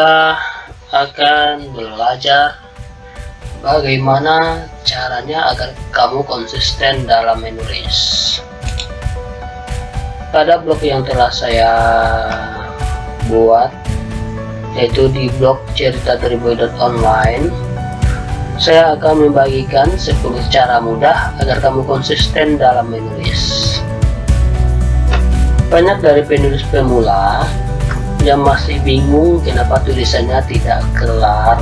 kita akan belajar bagaimana caranya agar kamu konsisten dalam menulis. Pada blog yang telah saya buat, yaitu di blog cerita.online, saya akan membagikan 10 cara mudah agar kamu konsisten dalam menulis. Banyak dari penulis pemula yang masih bingung kenapa tulisannya tidak kelar,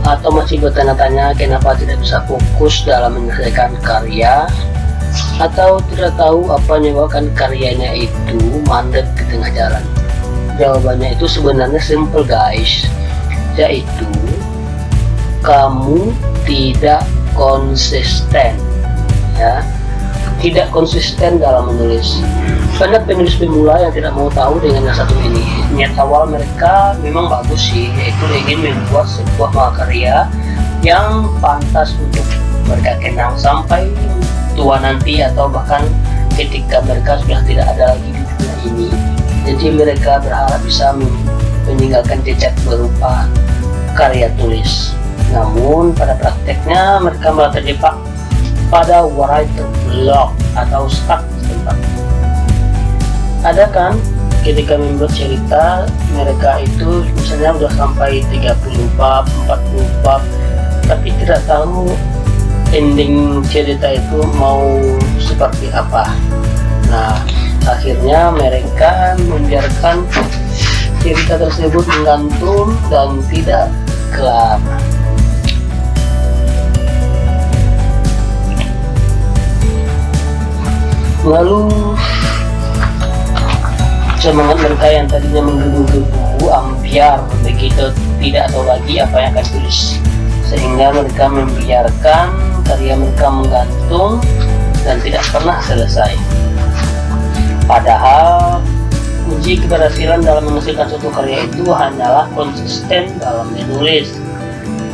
atau masih bertanya-tanya kenapa tidak bisa fokus dalam menyelesaikan karya, atau tidak tahu apa menyebabkan karyanya itu mandek di tengah jalan. Jawabannya itu sebenarnya simple guys, yaitu kamu tidak konsisten, ya, tidak konsisten dalam menulis. Banyak penulis pemula yang tidak mau tahu dengan yang satu ini. Niat awal mereka memang bagus sih, yaitu ingin membuat sebuah mahakarya yang pantas untuk mereka kenang sampai tua nanti, atau bahkan ketika mereka sudah tidak ada lagi di dunia ini. Jadi mereka berharap bisa meninggalkan jejak berupa karya tulis. Namun pada prakteknya mereka malah terjebak pada writer block atau stuck di tempat. Ada kan ketika membuat cerita, mereka itu misalnya sudah sampai 30 bab, 40 bab, tapi tidak tahu ending cerita itu mau seperti apa. Nah, akhirnya mereka membiarkan cerita tersebut menggantung dan tidak kelar. Lalu semangat mereka yang tadinya menggebu-gebu ambiar begitu tidak tahu lagi apa yang akan tulis, sehingga mereka membiarkan karya mereka menggantung dan tidak pernah selesai. Padahal kunci keberhasilan dalam menghasilkan suatu karya itu hanyalah konsisten dalam menulis.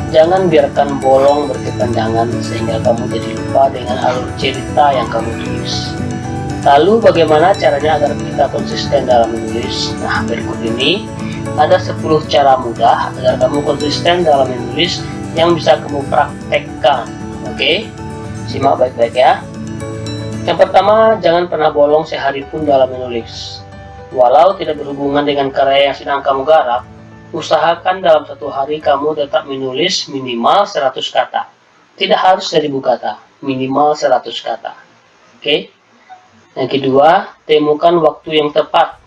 Jangan biarkan bolong berkepanjangan sehingga kamu jadi lupa dengan alur cerita yang kamu tulis. Lalu bagaimana caranya agar kita konsisten dalam menulis? Nah, berikut ini ada 10 cara mudah agar kamu konsisten dalam menulis yang bisa kamu praktekkan. Oke, simak baik-baik ya. Yang pertama, jangan pernah bolong sehari pun dalam menulis. Walau tidak berhubungan dengan karya yang sedang kamu garap, usahakan dalam satu hari kamu tetap menulis minimal 100 kata. Tidak harus 1000 kata, minimal 100 kata. Oke. Yang kedua, temukan waktu yang tepat.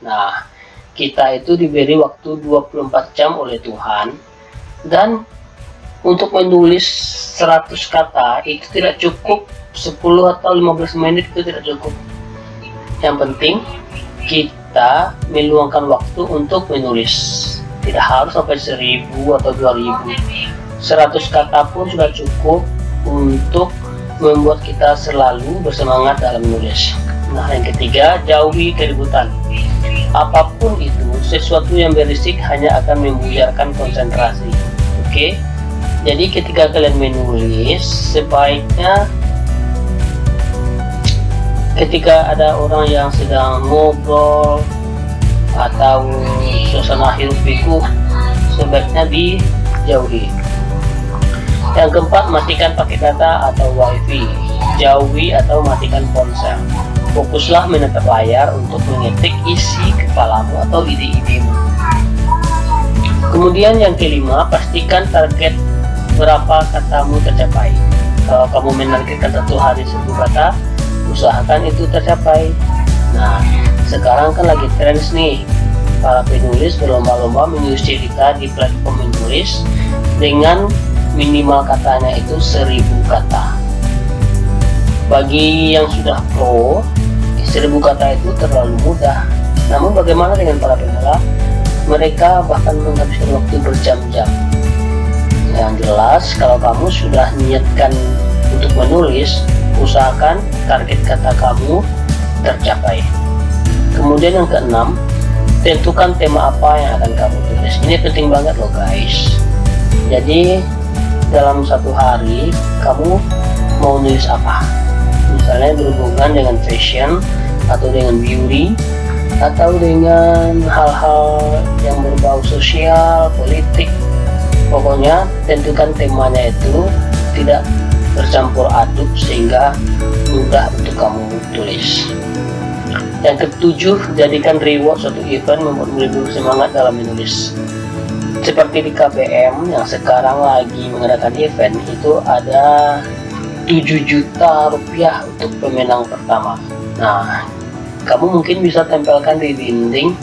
Nah, kita itu diberi waktu 24 jam oleh Tuhan, dan untuk menulis 100 kata itu tidak cukup 10 atau 15 menit, itu tidak cukup. Yang penting kita meluangkan waktu untuk menulis. Tidak harus sampai 1000 atau 2000. 100 kata pun sudah cukup untuk membuat kita selalu bersemangat dalam menulis. Nah, yang ketiga, jauhi keributan. Apapun itu, sesuatu yang berisik hanya akan membuyarkan konsentrasi. Oke? Jadi ketika kalian menulis, sebaiknya ketika ada orang yang sedang ngobrol atau suasana hiruk pikuk, sebaiknya dijauhi. Yang keempat, matikan paket data atau wifi. Jauhi atau matikan ponsel. Fokuslah menatap layar untuk mengetik isi kepalamu atau ide-idemu. Kemudian yang kelima, pastikan target berapa katamu tercapai. Kalau kamu menargetkan satu hari 1000 kata, usahakan itu tercapai. Nah, sekarang kan lagi trends nih, para penulis berlomba-lomba menulis cerita di platform menulis dengan minimal katanya itu 1000 kata. Bagi yang sudah pro, 1000 kata itu terlalu mudah. Namun bagaimana dengan para pemula? Mereka bahkan menghabiskan waktu berjam-jam. Yang jelas, kalau kamu sudah niatkan untuk menulis, usahakan target kata kamu tercapai. Kemudian yang keenam, tentukan tema apa yang akan kamu tulis. Ini penting banget loh guys. Jadi dalam satu hari kamu mau nulis apa? Misalnya berhubungan dengan fashion atau dengan beauty, atau dengan hal-hal yang berbau sosial, politik. Pokoknya tentukan temanya itu tidak bercampur aduk sehingga mudah untuk kamu tulis. Yang ketujuh, jadikan reward suatu event membuatmu lebih semangat dalam menulis. Seperti di KBM yang sekarang lagi mengadakan event, itu ada 7 juta rupiah untuk pemenang pertama. Nah, kamu mungkin bisa tempelkan di dinding,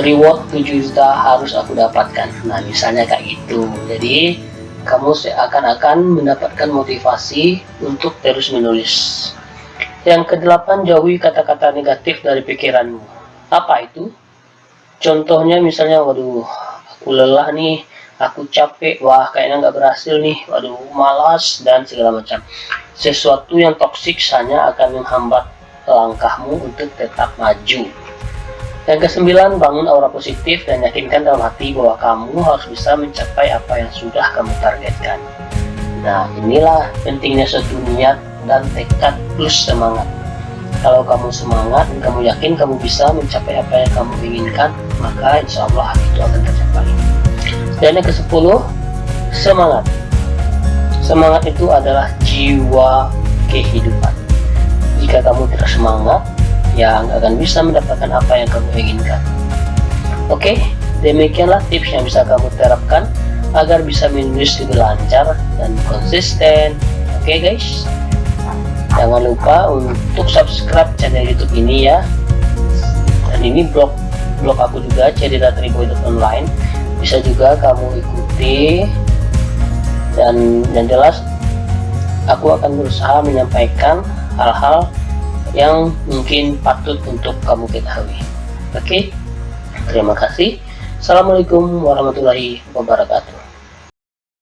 reward 7 juta harus aku dapatkan. Nah, misalnya kayak gitu. Jadi kamu seakan-akan mendapatkan motivasi untuk terus menulis. Yang kedelapan, jauhi kata-kata negatif dari pikiranmu. Apa itu? Contohnya misalnya, waduh, aku lelah nih, aku capek, wah kayaknya nggak berhasil nih, waduh malas, dan segala macam. Sesuatu yang toksik hanya akan menghambat langkahmu untuk tetap maju. Yang kesembilan, bangun aura positif dan yakinkan dalam hati bahwa kamu harus bisa mencapai apa yang sudah kamu targetkan. Nah, inilah pentingnya suatu niat dan tekad plus semangat. Kalau kamu semangat dan kamu yakin kamu bisa mencapai apa yang kamu inginkan, maka insya Allah itu akan tercapai. Dan yang ke-10, semangat. Semangat itu adalah jiwa kehidupan. Jika kamu tidak semangat, ya nggak akan bisa mendapatkan apa yang kamu inginkan. Oke, demikianlah tips yang bisa kamu terapkan agar bisa menulis lebih lancar dan konsisten. Oke guys, jangan lupa untuk subscribe channel YouTube ini ya. Dan ini blog aku juga, ceritatriboy.online. Bisa juga kamu ikuti, dan jelas aku akan berusaha menyampaikan hal-hal yang mungkin patut untuk kamu ketahui. Oke, terima kasih. Assalamualaikum warahmatullahi wabarakatuh.